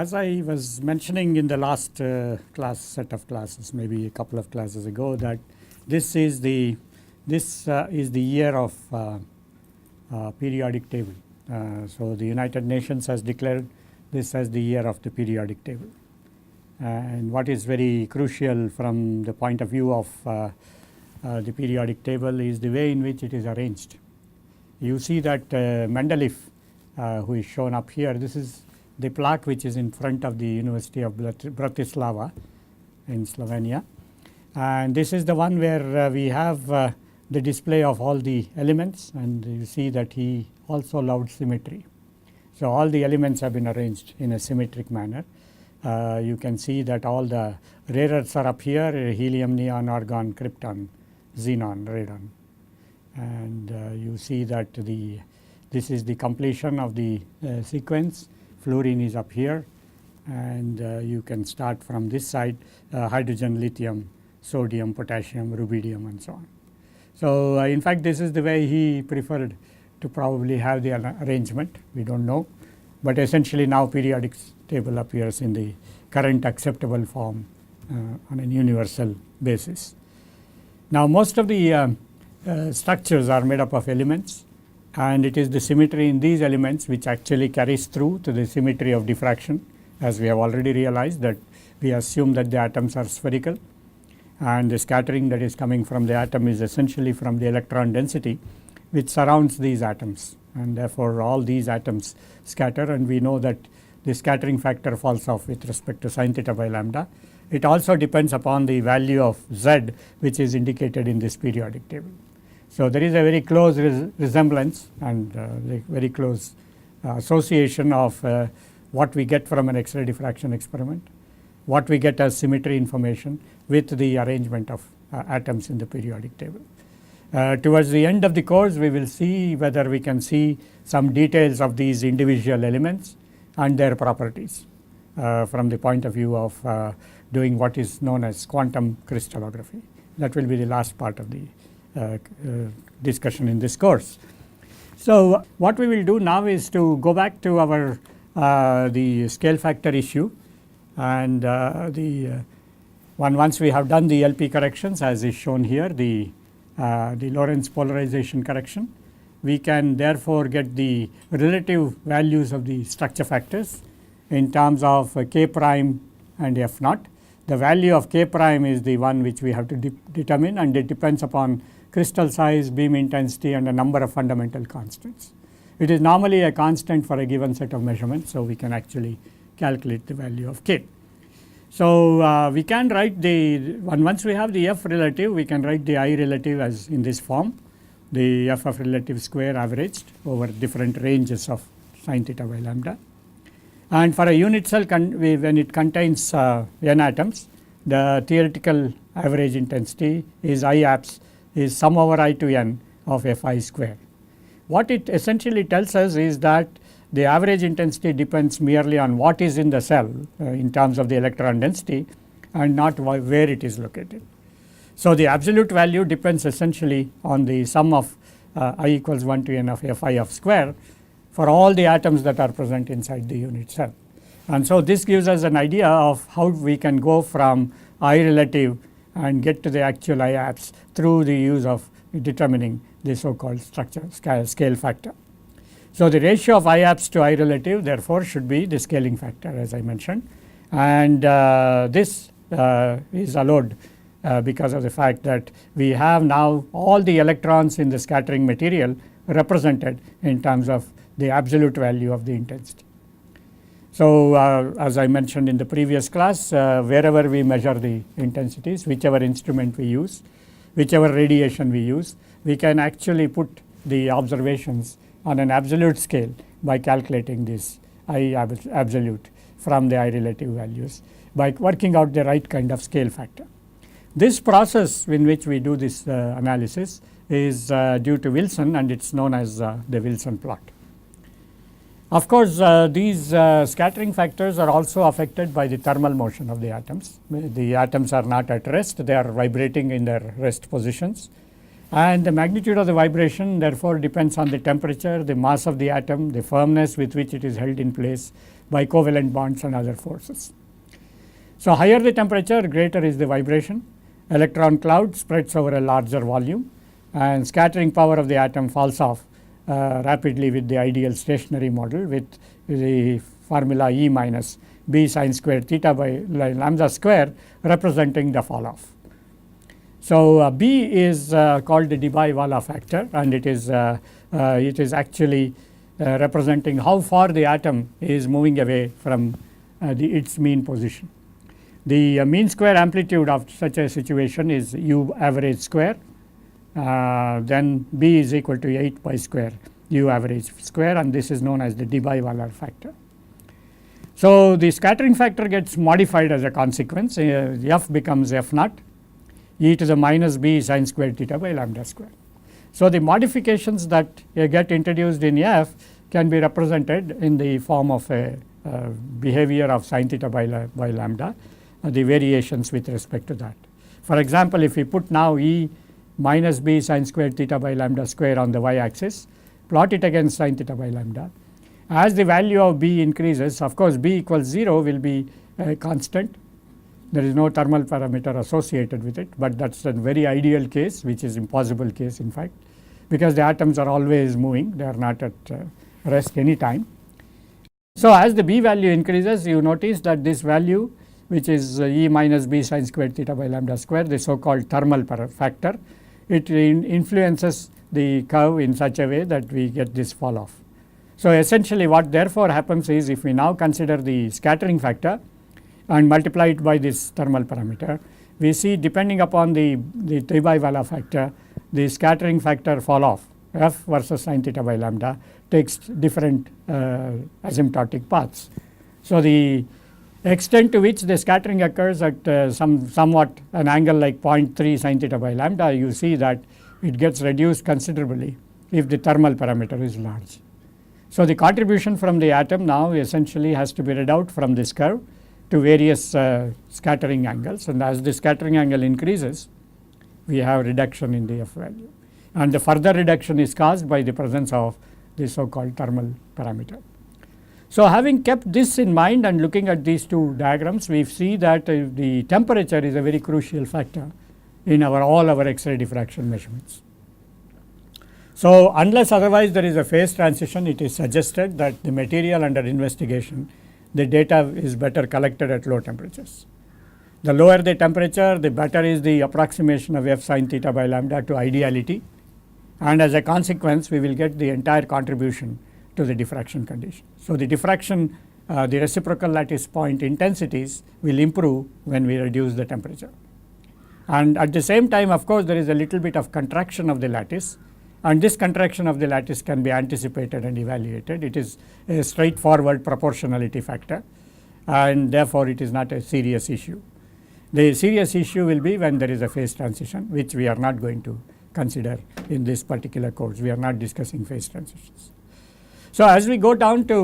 as I was mentioning in the last set of classes, maybe a couple of classes ago, that this is the year of periodic table. So the United Nations has declared this as the year of the periodic table. And what is very crucial from the point of view of the periodic table is the way in which it is arranged. You see that Mendeleev, who is shown up here, this is the plaque which is in front of the University of Bratislava in Slovenia, and this is the one where we have the display of all the elements, and you see that he also allowed symmetry. So all the elements have been arranged in a symmetric manner. You can see that all the rare earths are up here: helium, neon, argon, krypton, xenon, radon, and you see that this is the completion of the sequence. Fluorine is up here, and you can start from this side: hydrogen, lithium, sodium, potassium, rubidium, and so on. So in fact, this is the way he preferred to probably have the arrangement. We don't know, but essentially now periodic table appears in the current acceptable form on a universal basis. Now most of the structures are made up of elements, and it is the symmetry in these elements which actually carries through to the symmetry of diffraction, as we have already realized that we assume that the atoms are spherical, and the scattering that is coming from the atom is essentially from the electron density which surrounds these atoms, and therefore all these atoms scatter, and we know that the scattering factor falls off with respect to sin theta by lambda. It also depends upon the value of z which is indicated in this periodic table. So there is a very close resemblance and very close association of what we get from an X-ray diffraction experiment, what we get as symmetry information with the arrangement of atoms in the periodic table. Towards the end of the course, we will see whether we can see some details of these individual elements and their properties from the point of view of doing what is known as quantum crystallography. That will be the last part of the discussion in this course. So what we will do now is to go back to our the scale factor issue, and once we have done the LP corrections, as is shown here, the Lorentz polarization correction, we can therefore get the relative values of the structure factors in terms of k prime and f naught. The value of k prime is the one which we have to determine, and it depends upon crystal size, beam intensity, and a number of fundamental constants. It is normally a constant for a given set of measurements, so we can actually calculate the value of k. So we can write once we have the f relative, we can write the I relative as in this form: the f of relative square averaged over different ranges of sin theta by lambda. And for a unit cell, when it contains n atoms, the theoretical average intensity is I apps is sum over I to n of Fi square. What it essentially tells us is that the average intensity depends merely on what is in the cell in terms of the electron density, and not where it is located. So the absolute value depends essentially on the sum of I equals 1 to n of Fi of square for all the atoms that are present inside the unit cell. And so this gives us an idea of how we can go from I relative and get to the actual I apps through the use of determining the so-called structure scale factor. So the ratio of I apps to I relative therefore should be the scaling factor, as I mentioned, and this is allowed because of the fact that we have now all the electrons in the scattering material represented in terms of the absolute value of the intensity. So as I mentioned in the previous class, wherever we measure the intensities, whichever instrument we use, whichever radiation we use, we can actually put the observations on an absolute scale by calculating this I absolute from the I relative values by working out the right kind of scale factor. This process in which we do this analysis is due to Wilson, and it is known as the Wilson plot. Of course, these scattering factors are also affected by the thermal motion of the atoms. The atoms are not at rest, they are vibrating in their rest positions, and the magnitude of the vibration therefore depends on the temperature, the mass of the atom, the firmness with which it is held in place, by covalent bonds and other forces. So, higher the temperature, greater is the vibration. Electron cloud spreads over a larger volume, and scattering power of the atom falls off rapidly with the ideal stationary model with the formula E minus B sin squared theta by lambda square representing the fall off. So, B is called the Debye factor, and it is actually representing how far the atom is moving away from its mean position. The mean square amplitude of such a situation is U average square, then B is equal to 8 pi square U average square, and this is known as the Debye factor. So, the scattering factor gets modified as a consequence. F becomes F naught e to the minus B sin squared theta by lambda square. So, the modifications that get introduced in F can be represented in the form of a behavior of sin theta by lambda, the variations with respect to that. For example, if we put now E minus B sin squared theta by lambda square on the y axis, plot it against sin theta by lambda. As the value of B increases, of course, B equals 0 will be constant. There is no thermal parameter associated with it, but that is a very ideal case, which is impossible case in fact, because the atoms are always moving, they are not at rest any time. So, as the B value increases, you notice that this value, which is E minus B sin squared theta by lambda square, the so called thermal factor, it influences the curve in such a way that we get this fall off. So, essentially what therefore happens is, if we now consider the scattering factor and multiply it by this thermal parameter, we see depending upon the Debye factor, the scattering factor fall off F versus sin theta by lambda takes different asymptotic paths. So, the extent to which the scattering occurs at somewhat an angle like 0.3 sin theta by lambda, you see that it gets reduced considerably if the thermal parameter is large. So, the contribution from the atom now essentially has to be read out from this curve to various scattering angles, and as the scattering angle increases, we have reduction in the F value, and the further reduction is caused by the presence of the so called thermal parameter. So, having kept this in mind and looking at these two diagrams, we see that the temperature is a very crucial factor in all our X-ray diffraction measurements. So, unless otherwise there is a phase transition, it is suggested that the material under investigation, the data is better collected at low temperatures. The lower the temperature, the better is the approximation of F sin theta by lambda to ideality, and as a consequence we will get the entire contribution to the diffraction condition. So, the diffraction, the reciprocal lattice point intensities will improve when we reduce the temperature. And at the same time, of course, there is a little bit of contraction of the lattice, and this contraction of the lattice can be anticipated and evaluated. It is a straightforward proportionality factor, and therefore, it is not a serious issue. The serious issue will be when there is a phase transition, which we are not going to consider in this particular course. We are not discussing phase transitions. So, as we go down to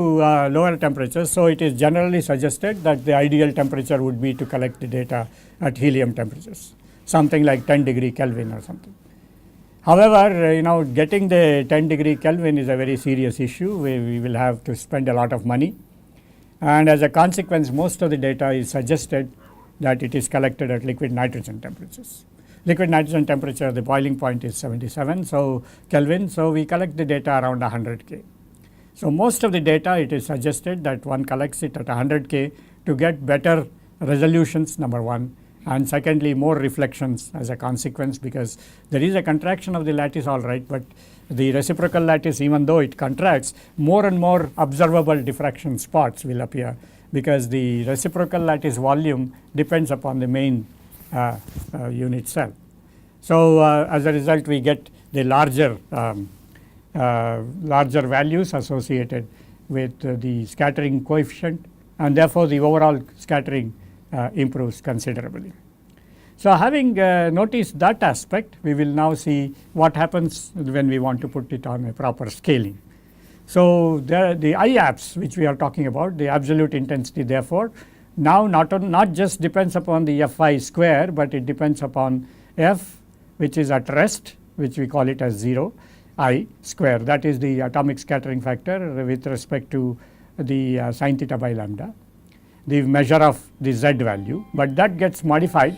lower temperatures, so it is generally suggested that the ideal temperature would be to collect the data at helium temperatures, something like 10 degree Kelvin or something. However, getting the 10 degree Kelvin is a very serious issue. We will have to spend a lot of money, and as a consequence, most of the data is suggested that it is collected at liquid nitrogen temperatures. Liquid nitrogen temperature, the boiling point is 77 Kelvin, so we collect the data around 100 K. So, most of the data, it is suggested that one collects it at 100 K to get better resolutions, number one, and secondly more reflections as a consequence, because there is a contraction of the lattice, all right, but the reciprocal lattice, even though it contracts, more and more observable diffraction spots will appear, because the reciprocal lattice volume depends upon the main unit cell. So, as a result, we get the larger values associated with the scattering coefficient, and therefore, the overall scattering improves considerably. So, having noticed that aspect, we will now see what happens when we want to put it on a proper scaling. So, the IAPS which we are talking about, the absolute intensity, therefore, now not just depends upon the Fi square, but it depends upon F which is at rest, which we call it as 0 I square, that is the atomic scattering factor with respect to the sin theta by lambda, the measure of the z value, but that gets modified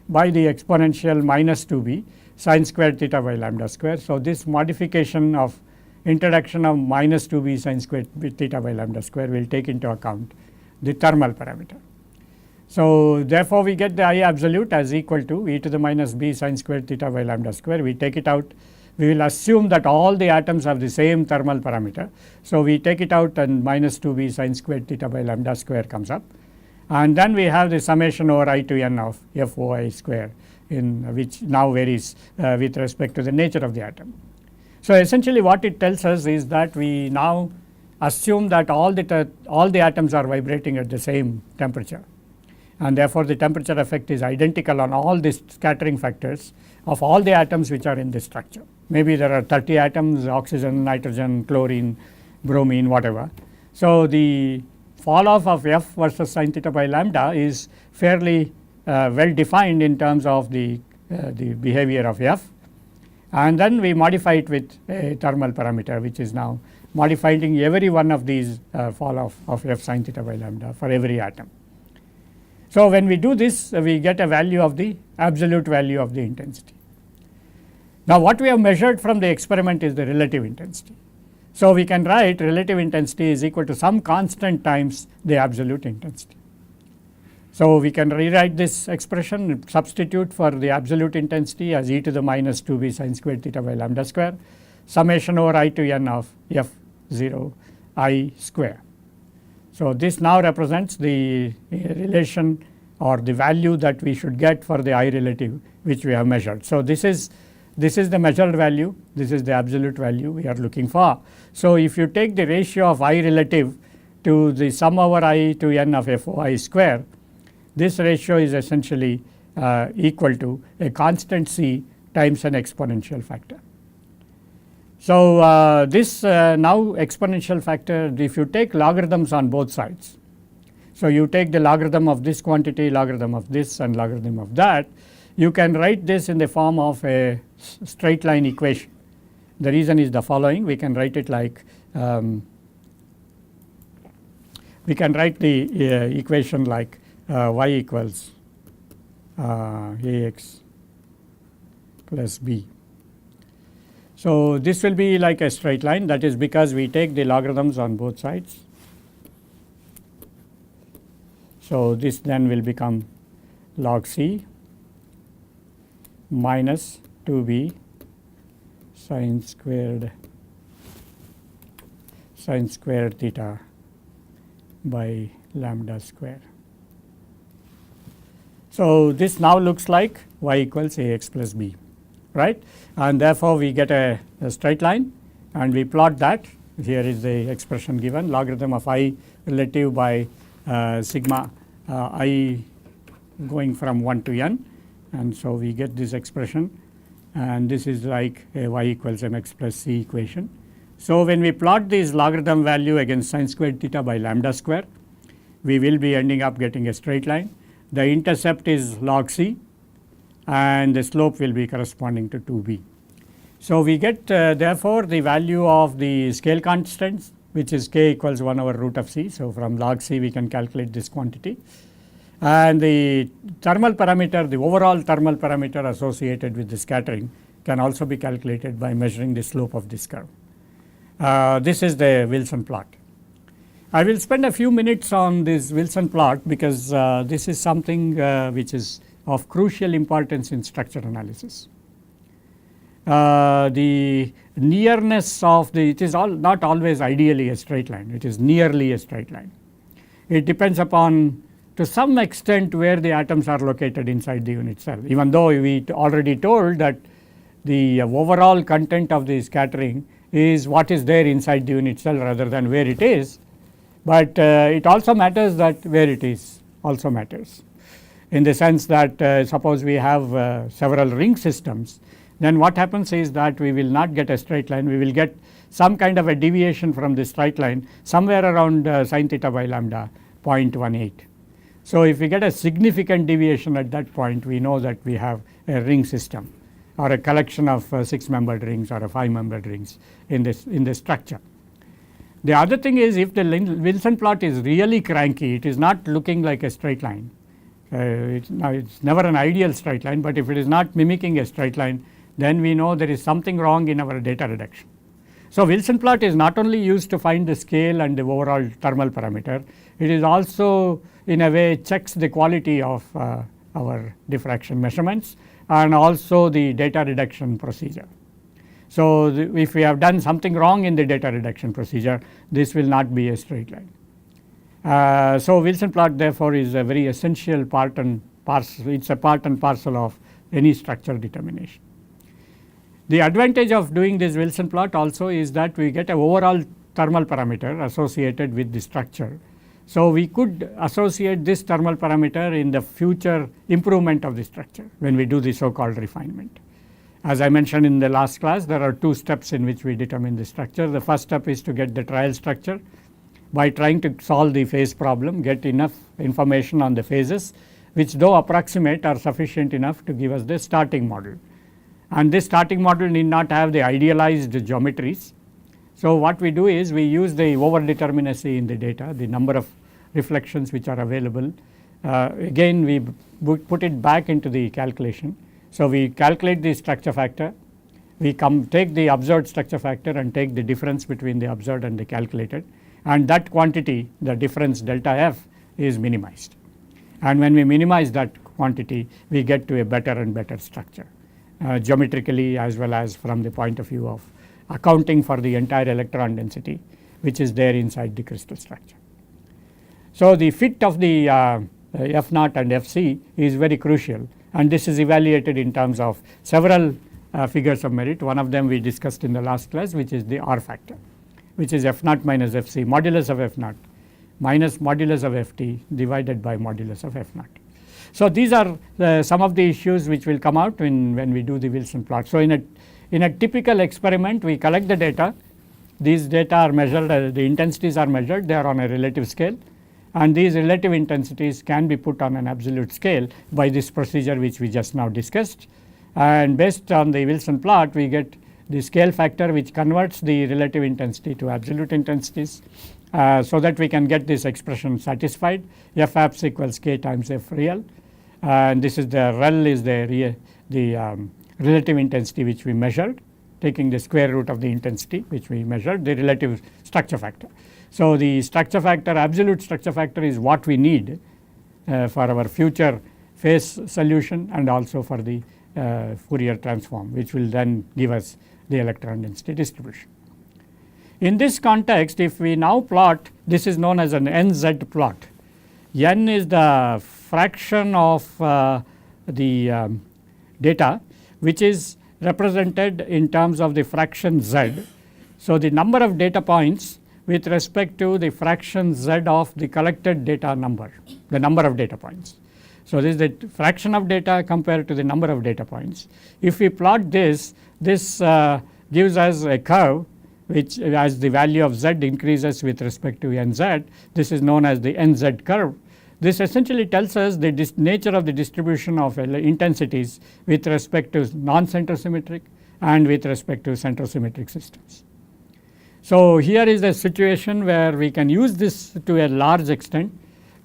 by the exponential minus 2b sin squared theta by lambda square. So, this modification of introduction of minus 2b sin squared theta by lambda square will take into account the thermal parameter. So, therefore, we get the I absolute as equal to e to the minus b sin squared theta by lambda square. We take it out, we will assume that all the atoms have the same thermal parameter. So, we take it out and minus 2b sin squared theta by lambda square comes up, and then we have the summation over I to n of FOI square, in which now varies with respect to the nature of the atom. So, essentially what it tells us is that we now assume that all the atoms are vibrating at the same temperature, and therefore, the temperature effect is identical on all these scattering factors of all the atoms which are in this structure. Maybe there are 30 atoms, oxygen, nitrogen, chlorine, bromine, whatever. So, the fall off of F versus sin theta by lambda is fairly well defined in terms of the behavior of F, and then we modify it with a thermal parameter, which is now modifying every one of these fall off of F sin theta by lambda for every atom. So, when we do this, we get a value of the absolute value of the intensity. Now, what we have measured from the experiment is the relative intensity. So, we can write relative intensity is equal to some constant times the absolute intensity. So, we can rewrite this expression, substitute for the absolute intensity as e to the minus 2b sin squared theta by lambda square, summation over I to n of F0 I square. So, this now represents the relation or the value that we should get for the I relative which we have measured. So, this is the measured value, this is the absolute value we are looking for. So, if you take the ratio of I relative to the sum over I to n of FOI square, this ratio is essentially equal to a constant C times an exponential factor. So, this now exponential factor, if you take logarithms on both sides. So, you take the logarithm of this quantity, logarithm of this and logarithm of that, you can write this in the form of a straight line equation. The reason is the following: we can write it like we can write the equation like y equals ax plus b. So, this will be like a straight line, that is because we take the logarithms on both sides. So, this then will become log C minus 2b sin squared theta by lambda square. So, this now looks like y equals ax plus b, right, and therefore, we get a straight line and we plot that. Here is the expression given, logarithm of I relative by sigma I going from 1 to n, and so we get this expression, and this is like a y equals mx plus c equation. So, when we plot this logarithm value against sin squared theta by lambda square, we will be ending up getting a straight line. The intercept is log c and the slope will be corresponding to 2b. So, we get therefore, the value of the scale constants, which is k equals 1 over root of c. So, from log c we can calculate this quantity, and the thermal parameter, the overall thermal parameter associated with the scattering can also be calculated by measuring the slope of this curve. This is the Wilson plot. I will spend a few minutes on this Wilson plot because this is something which is of crucial importance in structure analysis. The nearness of it is not always ideally a straight line, it is nearly a straight line. It depends upon to some extent where the atoms are located inside the unit cell, even though we already told that the overall content of the scattering is what is there inside the unit cell rather than where it is, but it also matters that where it is also matters, in the sense that suppose we have several ring systems, then what happens is that we will not get a straight line, we will get some kind of a deviation from this straight line somewhere around sin theta by lambda 0.18. So, if we get a significant deviation at that point, we know that we have a ring system or a collection of 6 membered rings or a 5 membered rings in this structure. The other thing is, if the Wilson plot is really cranky, it is not looking like a straight line. It's never an ideal straight line, but if it is not mimicking a straight line, then we know there is something wrong in our data reduction. So, Wilson plot is not only used to find the scale and the overall thermal parameter, it is also in a way checks the quality of our diffraction measurements and also the data reduction procedure. So, if we have done something wrong in the data reduction procedure, this will not be a straight line. So, Wilson plot therefore is a very essential part and parcel, it is a part and parcel of any structure determination. The advantage of doing this Wilson plot also is that we get an overall thermal parameter associated with the structure. So, we could associate this thermal parameter in the future improvement of the structure when we do the so called refinement. As I mentioned in the last class, there are two steps in which we determine the structure. The first step is to get the trial structure by trying to solve the phase problem, get enough information on the phases which though approximate are sufficient enough to give us the starting model. And this starting model need not have the idealized geometries. So, what we do is we use the overdeterminacy in the data, the number of reflections which are available. Again we put it back into the calculation. So, we calculate the structure factor, we take the observed structure factor and take the difference between the observed and the calculated, and that quantity, the difference delta f, is minimized. And when we minimize that quantity, we get to a better and better structure. Geometrically as well as from the point of view of accounting for the entire electron density which is there inside the crystal structure. So, the fit of the F naught and Fc is very crucial, and this is evaluated in terms of several figures of merit. One of them we discussed in the last class, which is the R factor, which is F naught minus Fc, modulus of F naught minus modulus of Ft divided by modulus of F naught. So, these are some of the issues which will come out when we do the Wilson plot. So, in a typical experiment, we collect the data, these data are measured, the intensities are measured, they are on a relative scale, and these relative intensities can be put on an absolute scale by this procedure which we just now discussed, and based on the Wilson plot we get the scale factor which converts the relative intensity to absolute intensities, so that we can get this expression satisfied, F abs equals k times F real, and this is the rel is the relative intensity which we measured, taking the square root of the intensity which we measured, the relative structure factor. So, the structure factor, absolute structure factor, is what we need for our future phase solution and also for the Fourier transform, which will then give us the electron density distribution. In this context, if we now plot, this is known as an NZ plot. N is the fraction of the data which is represented in terms of the fraction z. So, the number of data points with respect to the fraction z of the collected data number, the number of data points. So, this is the fraction of data compared to the number of data points. If we plot this, this gives us a curve which, as the value of z increases with respect to nz, this is known as the nz curve. This essentially tells us the nature of the distribution of intensities with respect to non-centrosymmetric and with respect to centrosymmetric systems. So, here is a situation where we can use this to a large extent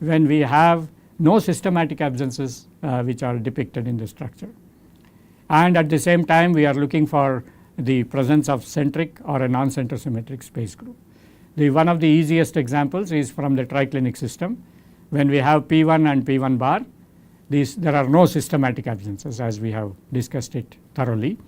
when we have no systematic absences which are depicted in the structure, and at the same time we are looking for the presence of centric or a non-centrosymmetric space group. One of the easiest examples is from the triclinic system. When we have P1 and P1 bar, there are no systematic absences, as we have discussed it thoroughly.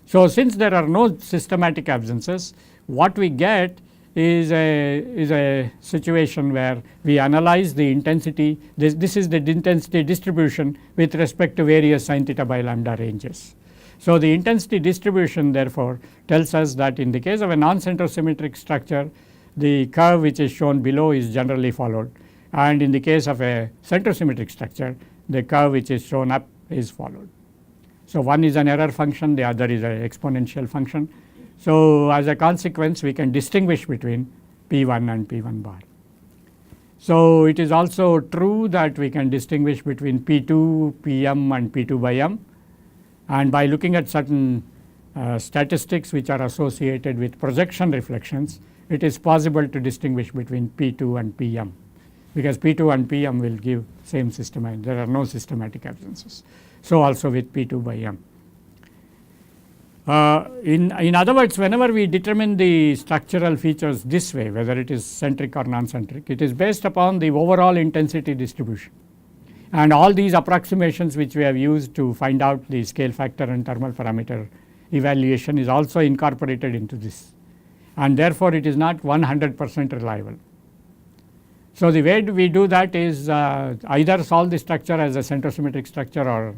So, since there are no systematic absences, what we get is a situation where we analyze the intensity. This is the intensity distribution with respect to various sin theta by lambda ranges. So, the intensity distribution therefore tells us that in the case of a non-centrosymmetric structure, the curve which is shown below is generally followed, and in the case of a centrosymmetric structure, the curve which is shown up is followed. So, one is an error function, the other is an exponential function. So, as a consequence, we can distinguish between P1 and P1 bar. So, it is also true that we can distinguish between P2, Pm and P2 by m, and by looking at certain statistics which are associated with projection reflections, it is possible to distinguish between P2 and PM, because P2 and PM will give same system and there are no systematic absences. So also with P2 by M. In other words, whenever we determine the structural features this way, whether it is centric or non-centric, it is based upon the overall intensity distribution. And all these approximations which we have used to find out the scale factor and thermal parameter evaluation is also incorporated into this, and therefore it is not 100% reliable. So the way we do that is either solve the structure as a centrosymmetric structure or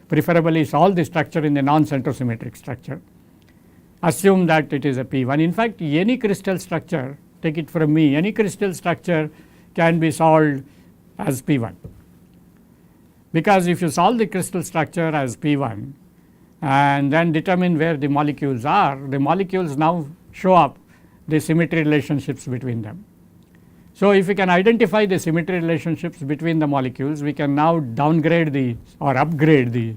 preferably solve the structure in the non-centrosymmetric structure. Assume that it is a P1. In fact, any crystal structure, take it from me, any crystal structure can be solved as P1, because if you solve the crystal structure as P1 and then determine where the molecules are, the molecules now show up the symmetry relationships between them. So if we can identify the symmetry relationships between the molecules, we can now downgrade the or upgrade the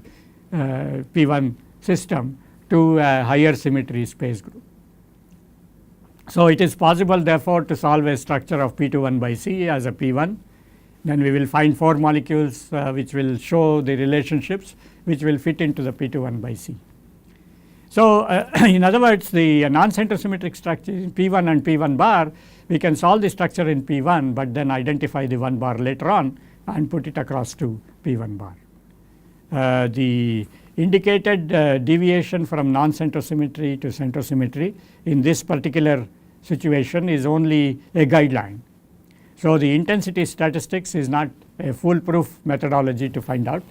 P1 system to a higher symmetry space group. So it is possible therefore to solve a structure of P21 by C as a P1. Then we will find 4 molecules which will show the relationships which will fit into the P21 by C. So in other words, the non-centrosymmetric structure in P1 and P1 bar, we can solve the structure in P1, but then identify the 1 bar later on and put it across to P1 bar. The indicated deviation from non-centrosymmetry to centrosymmetry in this particular situation is only a guideline. So the intensity statistics is not a foolproof methodology to find out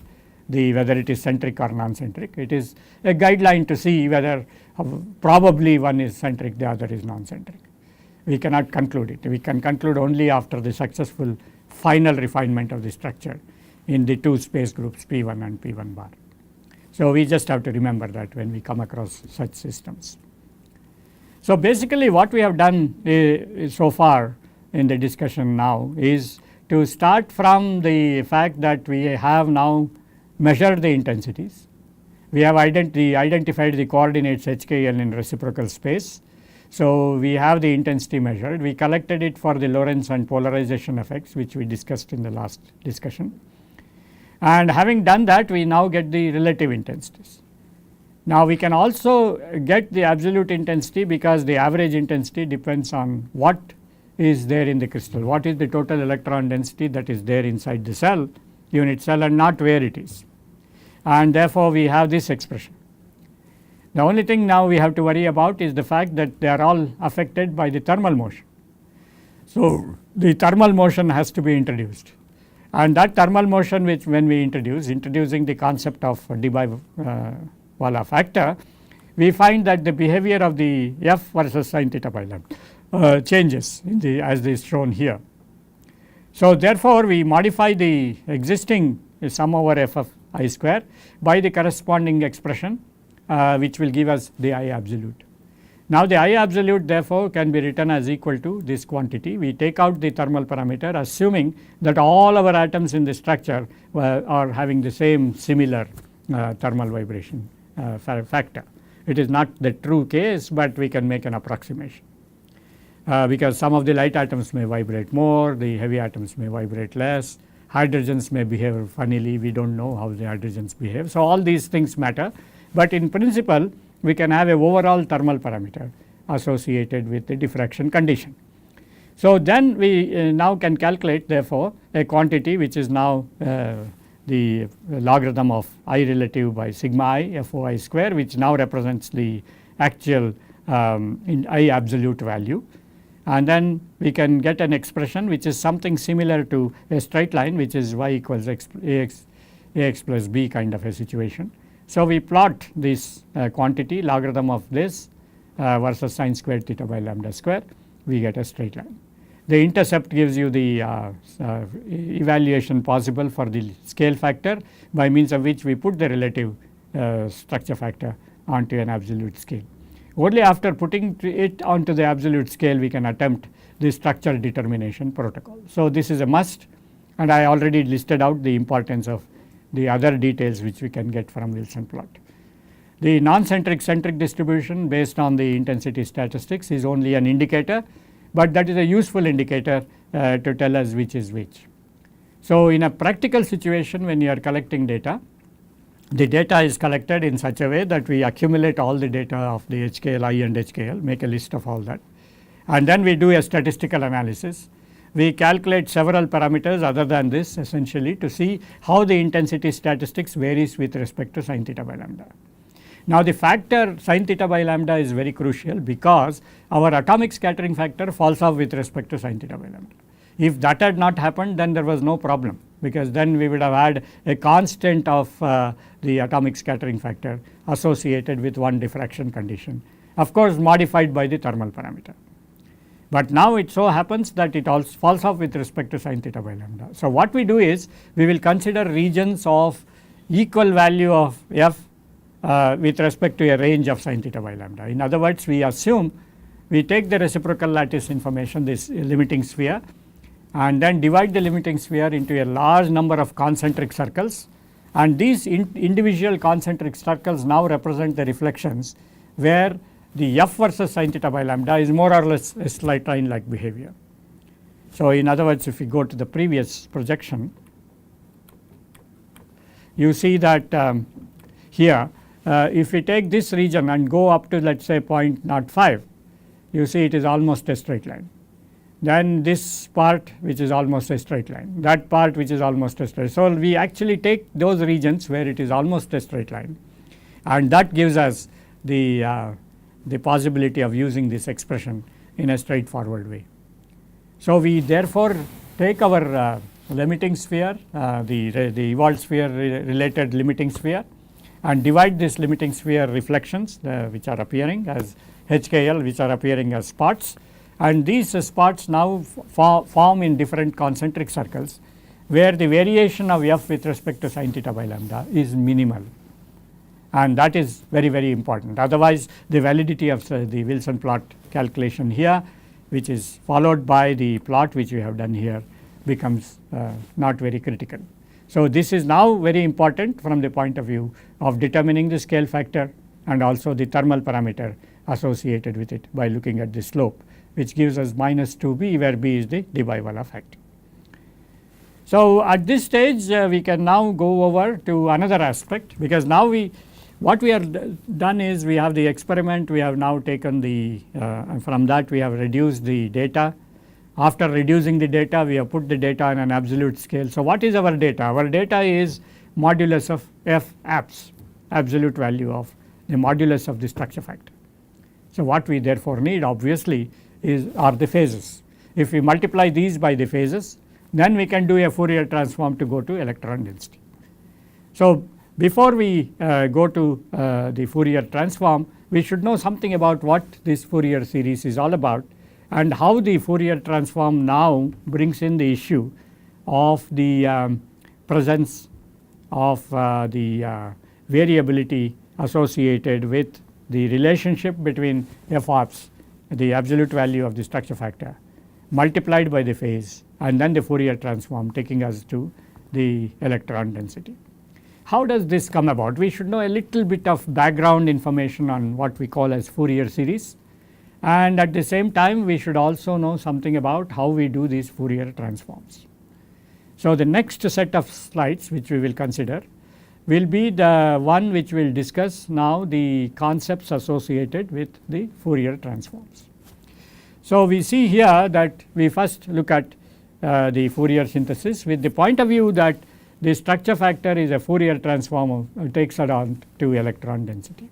whether it is centric or non-centric. It is a guideline to see whether probably one is centric, the other is non-centric. We cannot conclude it. We can conclude only after the successful final refinement of the structure in the 2 space groups P1 and P1 bar. So we just have to remember that when we come across such systems. So basically what we have done so far in the discussion now is to start from the fact that we have now measured the intensities. We have identified the coordinates HKL in reciprocal space. So we have the intensity measured. We collected it for the Lorentz and polarization effects, which we discussed in the last discussion. And having done that, we now get the relative intensities. Now we can also get the absolute intensity, because the average intensity depends on what is there in the crystal, what is the total electron density that is there inside the cell, unit cell, and not where it is. And therefore we have this expression. The only thing now we have to worry about is the fact that they are all affected by the thermal motion. So the thermal motion has to be introduced, and that thermal motion, which when we introducing the concept of Debye factor, we find that the behavior of the F versus sin theta by lambda changes as is shown here. So therefore we modify the existing sum over F of I square by the corresponding expression which will give us the I absolute. Now the I absolute therefore can be written as equal to this quantity. We take out the thermal parameter, assuming that all our atoms in the structure are having the same similar thermal vibration factor. It is not the true case, but we can make an approximation. Because some of the light atoms may vibrate more, the heavy atoms may vibrate less, hydrogens may behave funnily, we do not know how the hydrogens behave. So all these things matter, but in principle we can have a overall thermal parameter associated with the diffraction condition. So then we now can calculate therefore a quantity which is now the logarithm of I relative by sigma I FOI square, which now represents the actual in I absolute value. And then we can get an expression which is something similar to a straight line, which is y equals ax plus b kind of a situation. So we plot this quantity logarithm of this versus sin squared theta by lambda square, we get a straight line. The intercept gives you the evaluation possible for the scale factor, by means of which we put the relative structure factor onto an absolute scale. Only after putting it onto the absolute scale we can attempt the structure determination protocol. So this is a must, and I already listed out the importance of the other details which we can get from Wilson plot. The non-centric centric distribution based on the intensity statistics is only an indicator, but that is a useful indicator to tell us which is which. So, in a practical situation when you are collecting data, the data is collected in such a way that we accumulate all the data of the HKLI and HKL, make a list of all that, and then we do a statistical analysis. We calculate several parameters other than this essentially to see how the intensity statistics varies with respect to sin theta by lambda. Now, the factor sin theta by lambda is very crucial because our atomic scattering factor falls off with respect to sin theta by lambda. If that had not happened, then there was no problem, because then we would have had a constant of the atomic scattering factor associated with one diffraction condition, of course modified by the thermal parameter. But now it so happens that it also falls off with respect to sin theta by lambda. So, what we do is we will consider regions of equal value of f with respect to a range of sin theta by lambda. In other words, we assume we take the reciprocal lattice information, this limiting sphere, and then divide the limiting sphere into a large number of concentric circles, and these individual concentric circles now represent the reflections where the f versus sin theta by lambda is more or less a slight line like behavior. So, in other words, if we go to the previous projection, you see that here if we take this region and go up to let us say 0.05, you see it is almost a straight line. Then this part which is almost a straight line, that part which is almost a straight. So, we actually take those regions where it is almost a straight line, and that gives us the possibility of using this expression in a straightforward way. So, we therefore take our limiting sphere, the evolved sphere related limiting sphere, and divide this limiting sphere reflections which are appearing as HKL, which are appearing as spots, and these spots now form in different concentric circles where the variation of f with respect to sin theta by lambda is minimal, and that is very, very important. Otherwise, the validity of the Wilson plot calculation here, which is followed by the plot which we have done here, becomes not very critical. So, this is now very important from the point of view of determining the scale factor and also the thermal parameter associated with it by looking at the slope, which gives us minus 2b, where b is the Debye factor. So, at this stage we can now go over to another aspect, because now what we have done is we have the experiment, we have now taken the from that we have reduced the data. After reducing the data, we have put the data on an absolute scale. So, what is our data? Our data is modulus of f abs, absolute value of the modulus of the structure factor. So, what we therefore need obviously are the phases. If we multiply these by the phases, then we can do a Fourier transform to go to electron density. So, before we go to the Fourier transform, we should know something about what this Fourier series is all about, and how the Fourier transform now brings in the issue of the presence of the variability associated with the relationship between f ops, the absolute value of the structure factor, multiplied by the phase, and then the Fourier transform taking us to the electron density. How does this come about? We should know a little bit of background information on what we call as Fourier series, and at the same time we should also know something about how we do these Fourier transforms. So, the next set of slides which we will consider will be the one which will discuss now the concepts associated with the Fourier transforms. So, we see here that we first look at the Fourier synthesis with the point of view that the structure factor is a Fourier transform takes it on to electron density.